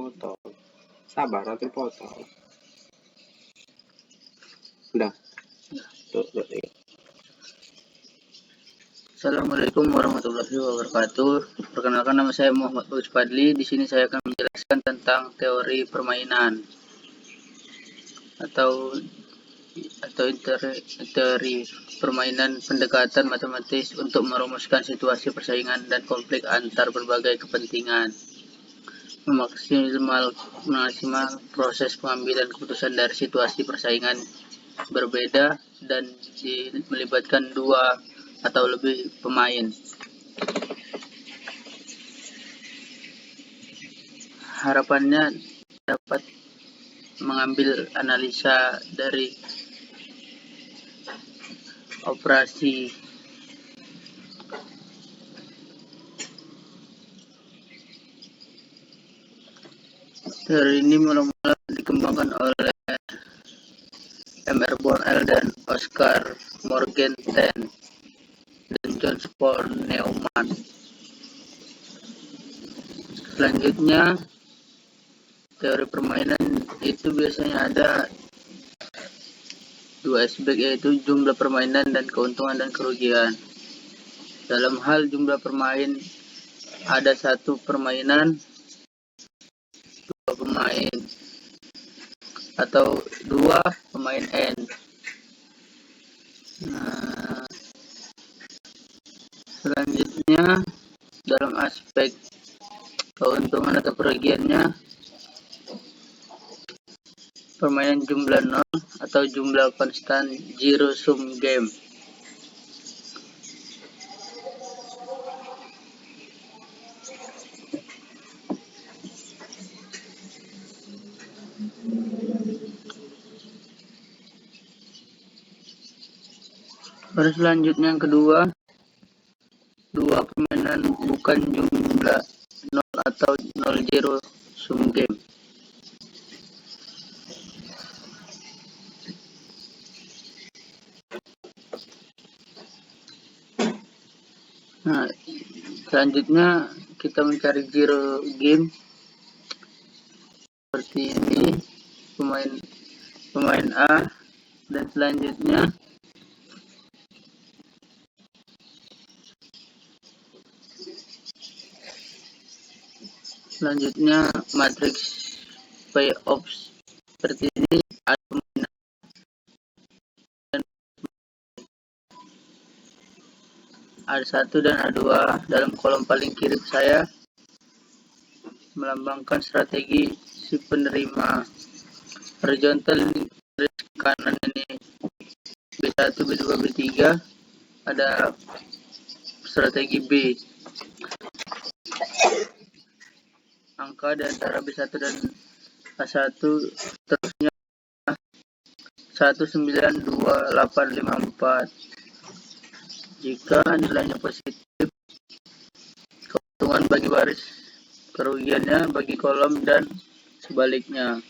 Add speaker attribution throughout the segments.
Speaker 1: potong. Sabar, nanti potong. Udah. Tuh.
Speaker 2: Assalamualaikum warahmatullahi wabarakatuh. Perkenalkan, nama saya Muhammad Bagus Fadli. Di sini saya akan menjelaskan tentang teori permainan atau teori permainan pendekatan matematis untuk merumuskan situasi persaingan dan konflik antar berbagai kepentingan, memaksimal proses pengambilan keputusan dari situasi persaingan berbeda dan melibatkan dua atau lebih pemain. Harapannya dapat mengambil analisa dari operasi teori ini mula-mula dikembangkan oleh M.R. Borel dan Oscar Morgenstern dan John Paul Neumann. Selanjutnya, teori permainan itu biasanya ada dua aspek, yaitu jumlah permainan dan keuntungan dan kerugian. Dalam hal jumlah pemain, ada satu permainan, dua pemain, atau dua pemain N. Selanjutnya, dalam aspek keuntungan atau kerugiannya, permainan jumlah 0 atau jumlah konstan zero sum game. Baru selanjutnya yang kedua, dua permainan bukan jumlah 0 atau 0 zero sum game. Nah, selanjutnya kita mencari zero game seperti ini, pemain A, dan selanjutnya matriks payoffs seperti ini. Ada pemain A1 dan A2 dalam kolom paling kiri saya melambangkan strategi si penerima. Horizontal garis kanan ini B1, B2, B3, ada strategi B. Angka di antara B1 dan A1 terusnya 192854. Jika nilainya positif, keuntungan bagi baris, kerugiannya bagi kolom, dan sebaliknya.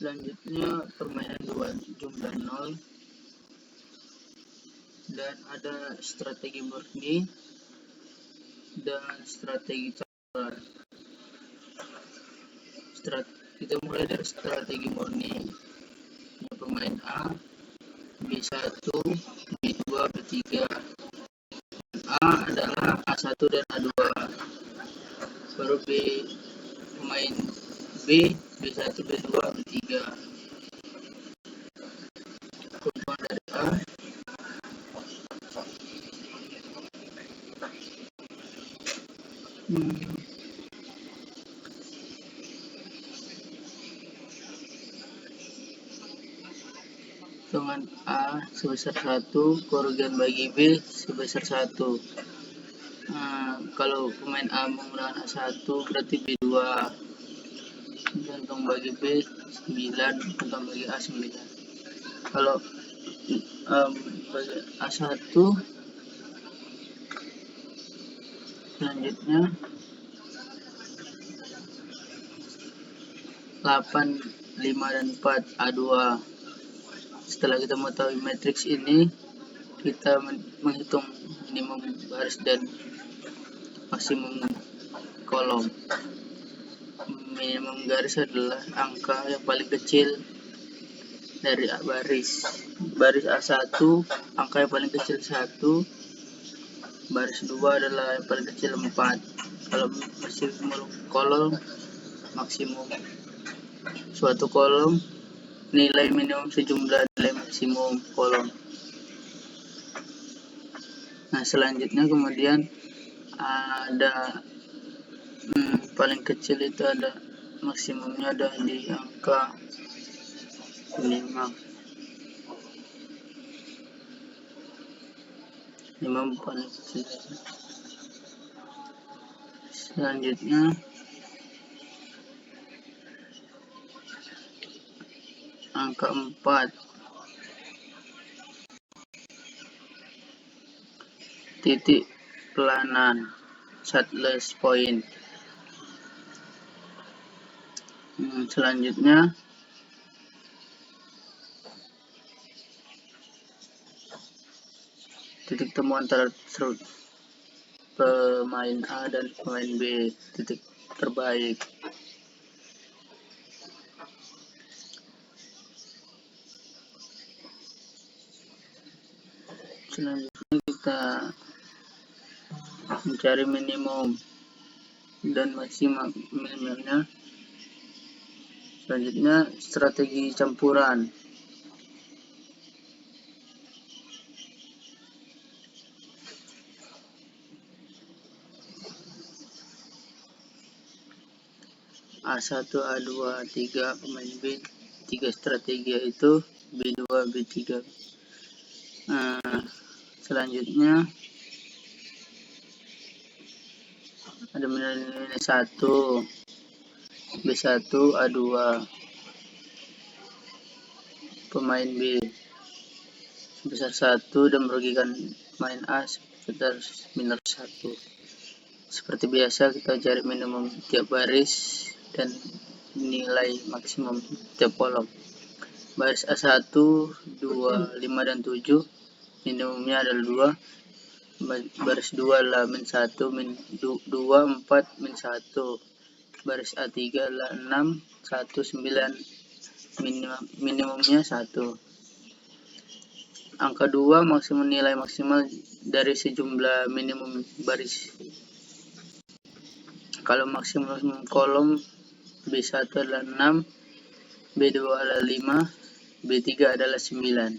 Speaker 2: Selanjutnya permainan dua jumlah 0 dan ada strategi murni dan strategi campuran. Kita mulai dari strategi murni. Pemain A, B1, B2, B3. A adalah A1 dan A2. Baru pemain B, B1, B2, B3. Keuntungan dari A, keuntungan A sebesar 1, kerugian bagi B sebesar 1. Kalau pemain A menggunakan A1 berarti B2, untung bagi B 9, untung bagi A 9. Kalau A1 selanjutnya 8, 5, dan 4 A2. Setelah kita mengetahui matriks ini, kita menghitung minimum baris dan maksimum kolom. Minimum garis adalah angka yang paling kecil dari baris. Baris A1, angka yang paling kecil 1. Baris 2 adalah yang paling kecil 4. Kalau maksimum kolom, maksimum suatu kolom, nilai minimum sejumlah nilai maksimum kolom. Nah, selanjutnya kemudian ada paling kecil itu ada maksimumnya ada di angka 5 paling kecil. Selanjutnya angka 4, titik pelanan, shadless point. Selanjutnya titik temu antara pemain A dan pemain B, titik terbaik. Selanjutnya kita mencari minimum dan maksimumnya. Selanjutnya strategi campuran. A1, A2, A3 pemain B, 3 strategi yaitu B2, B3. Selanjutnya ada nilai 1, B1, A2 pemain B sebesar 1 dan merugikan pemain A sebesar minus 1. Seperti biasa kita cari minimum tiap baris dan nilai maksimum tiap kolom. Baris A1, 2, 5, dan 7 minimumnya adalah 2. Baris 2 adalah min 1, min 2, 4, min 1. Baris A3 adalah 6, 1, 9, minimumnya 1. Angka 2 maksimum nilai maksimal dari sejumlah minimum baris. Kalau maksimum kolom B1 adalah 6, B2 adalah 5, B3 adalah 9.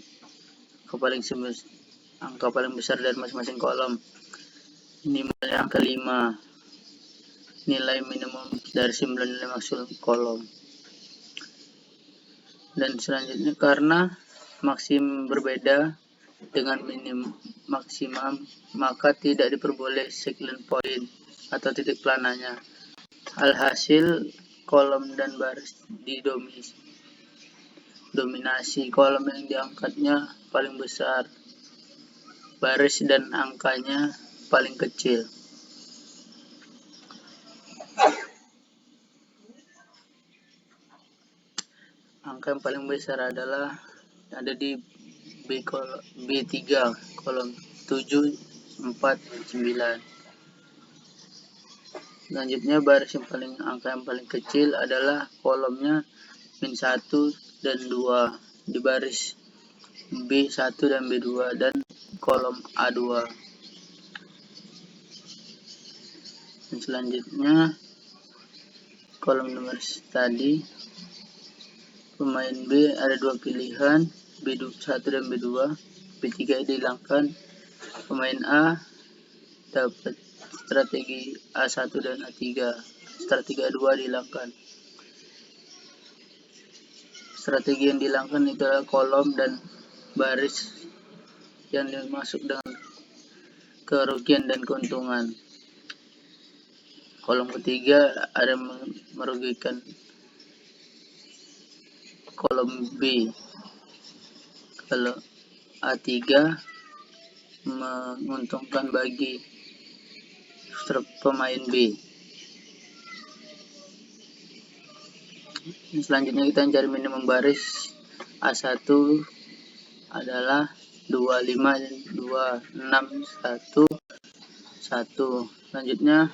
Speaker 2: Angka paling besar dari masing-masing kolom. Nilai angka 5. Nilai minimum dari 9 nilai maksimum kolom. Dan selanjutnya karena maksimum berbeda dengan minim maksimum, maka tidak diperboleh cycling point atau titik plananya. Alhasil kolom dan baris didominasi kolom yang diangkatnya paling besar, baris dan angkanya paling kecil. Angka yang paling besar adalah ada di B3 kolom 7, 4, 9. Selanjutnya baris angka yang paling kecil adalah kolomnya min 1 dan 2 di baris B1 dan B2 dan kolom A2. Dan selanjutnya kolom nomor tadi pemain B ada 2 pilihan, B1 dan B2, B3 dihilangkan. Pemain A dapat strategi A1 dan A3, strategi A2 dihilangkan. Strategi yang dihilangkan itu adalah kolom dan baris yang dimasuk dengan kerugian dan keuntungan. Kolom ketiga ada merugikan kolom B. Kalau A3 menguntungkan bagi pemain B. Selanjutnya kita cari minimum baris. A1 adalah 25, 2, 6, 1, 1. Selanjutnya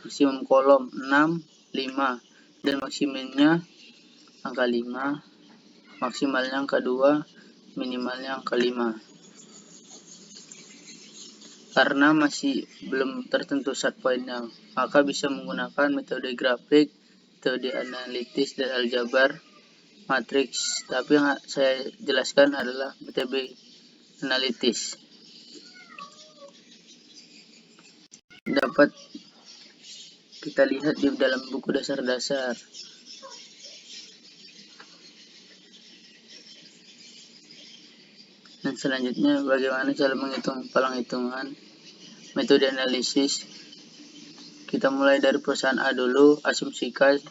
Speaker 2: maksimum kolom 6, 5, dan maksimumnya angka 5, maksimalnya angka 2, minimalnya angka 5. Karena masih belum tertentu set pointnya, maka bisa menggunakan metode grafik, metode analitis, dan aljabar matriks. Tapi yang saya jelaskan adalah metode analitis. Dapat kita lihat di dalam buku dasar-dasar. Dan selanjutnya bagaimana cara menghitung palang hitungan. Metode analisis. Kita mulai dari perusahaan A dulu. Asumsikan 1.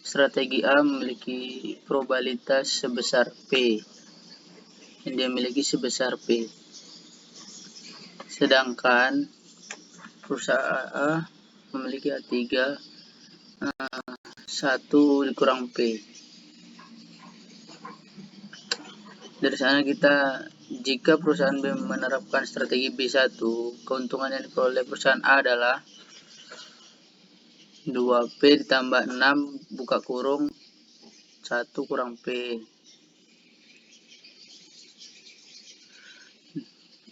Speaker 2: Strategi A memiliki probabilitas sebesar P. Yang dia miliki sebesar P. Sedangkan perusahaan A memiliki A3 1 dikurang P. Dari sana jika perusahaan B menerapkan strategi B1, keuntungan yang diperoleh perusahaan A adalah 2P ditambah 6 buka kurung 1 kurang P.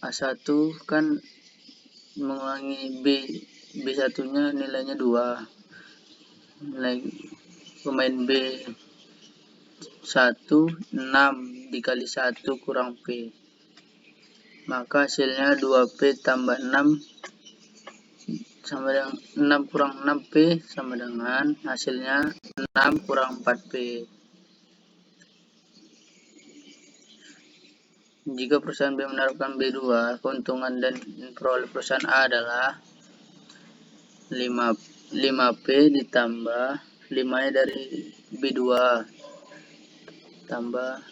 Speaker 2: A1 kan mengulangi B1-nya nilainya 2. Nilai pemain B 1, 6 dikali 1 kurang P. Maka hasilnya 2P tambah 6 sama dengan 6 kurang 6P sama dengan hasilnya 6 kurang 4P. Jika perusahaan B menerapkan B2, keuntungan dan peroleh perusahaan A adalah 5P ditambah 5-nya dari B2 tambah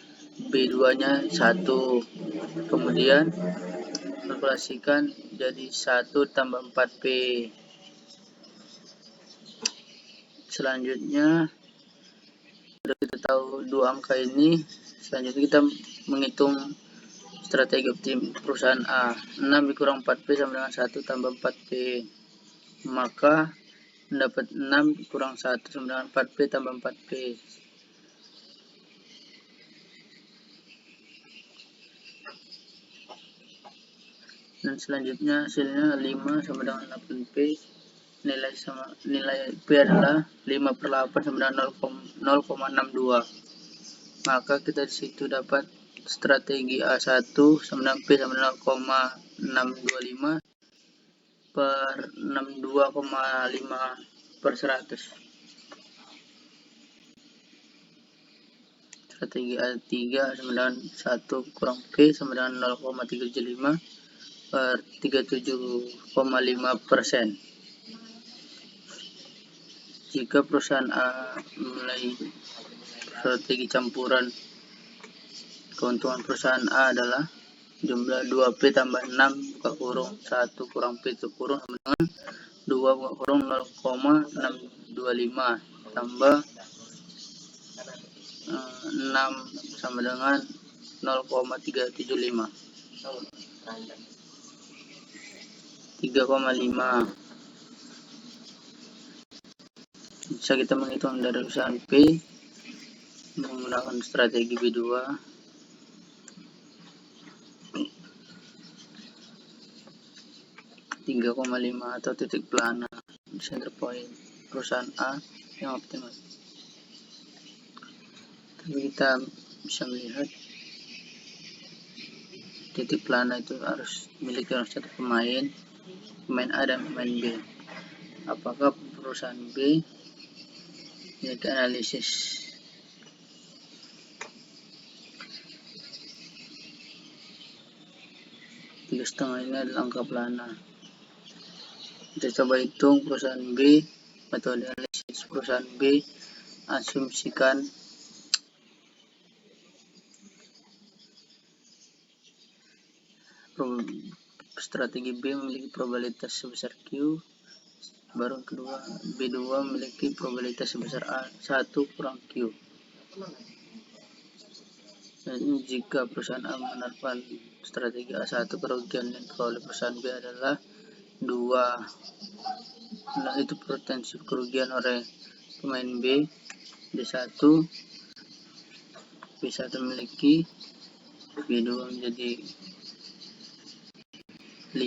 Speaker 2: B2-nya 1. Kemudian kalkulasikan jadi 1 tambah 4P. Selanjutnya sudah kita tahu dua angka ini. Selanjutnya kita menghitung strategi optim perusahaan A. 6 dikurang 4P sama dengan 1 tambah 4P. Maka mendapat 6 kurang 1 sama dengan 4P tambah 4P. Dan selanjutnya hasilnya 5 sama dengan 8P. Nilai P adalah 5/8 sama dengan 0,62. Maka kita disitu dapat strategi A1 sama dengan P sama dengan 0,625 per 62,5 per 100. Strategi A3 sama dengan 1 kurang P sama dengan 0,375 per 37,5%. Jika perusahaan A mulai strategi campuran, keuntungan perusahaan A adalah jumlah 2P tambah 6 buka kurung 1 kurang P tutup kurung sama dengan 2 buka kurung 0,625 tambah 6 sama dengan 0,375 3,5. Bisa kita menghitung dari perusahaan P menggunakan strategi B2. 3,5 atau titik plana center point perusahaan A yang optimal. Tapi kita bisa melihat titik plana itu harus milik satu pemain A dan pemain B. Apakah perusahaan B memiliki analisis? Tiga setengah ini adalah angka plana. Kita coba hitung perusahaan B, metode analisis perusahaan B. Asumsikan strategi B memiliki probabilitas sebesar Q. Baru yang kedua, B2 memiliki probabilitas sebesar A1 kurang Q. Dan jika perusahaan A menerapkan strategi A1, kerugian yang diperoleh perusahaan B adalah 2. Nah, itu potensi kerugian oleh pemain B. D1, B1 memiliki, B2 menjadi 5,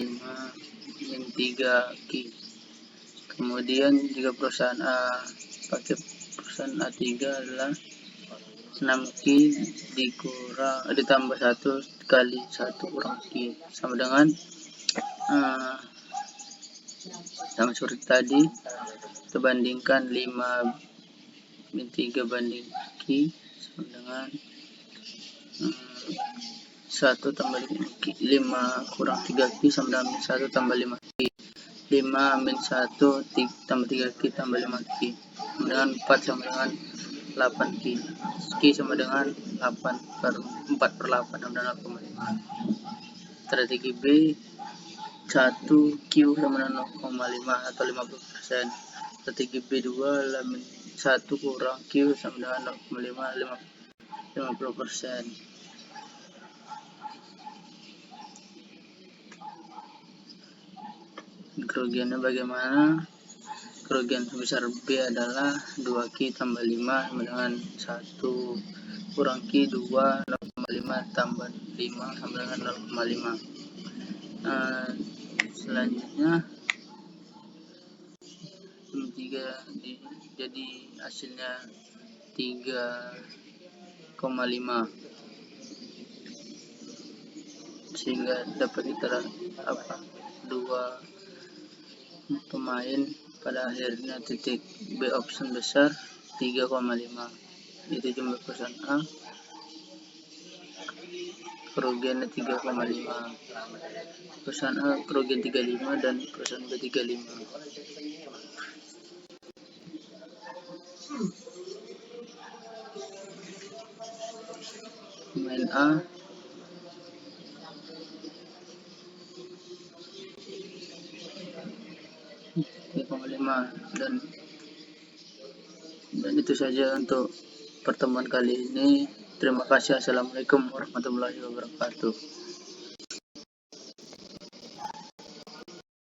Speaker 2: min 3 Q. Kemudian jika perusahaan A pakai perusahaan A3 adalah 6 Q ditambah 1 kali 1 kurang Q sama dengan sama seperti tadi, kita bandingkan 5 min 3 banding Q sama dengan 1 tambah 5 kurang 3 Q sama dengan min 1 tambah 5 Q. 5 min 1 tambah 3 Q tambah 5 Q sama dengan 4 sama dengan 8 Q. Q sama dengan 4 per 8 sama dengan 8,5. Strategi B, 1 Q sama dengan 0,5 atau 50%. Strategi B2 adalah min 1 kurang Q sama dengan 0,5 50%. Kerugiannya bagaimana? Kerugian sebesar B adalah 2Q tambah 5 sama dengan 1 kurang Q 2, 0,5 tambah 5 sama dengan 0,5. Selanjutnya min 3 jadi hasilnya 3,5, sehingga dapat kita dua pemain pada akhirnya titik B option besar 3,5. Itu jumlah perusahaan A, kerugiannya 3,5. Perusahaan A kerugian 35 dan perusahaan B 35. Pemain A dan itu saja untuk pertemuan kali ini. Terima kasih. Assalamualaikum warahmatullahi wabarakatuh.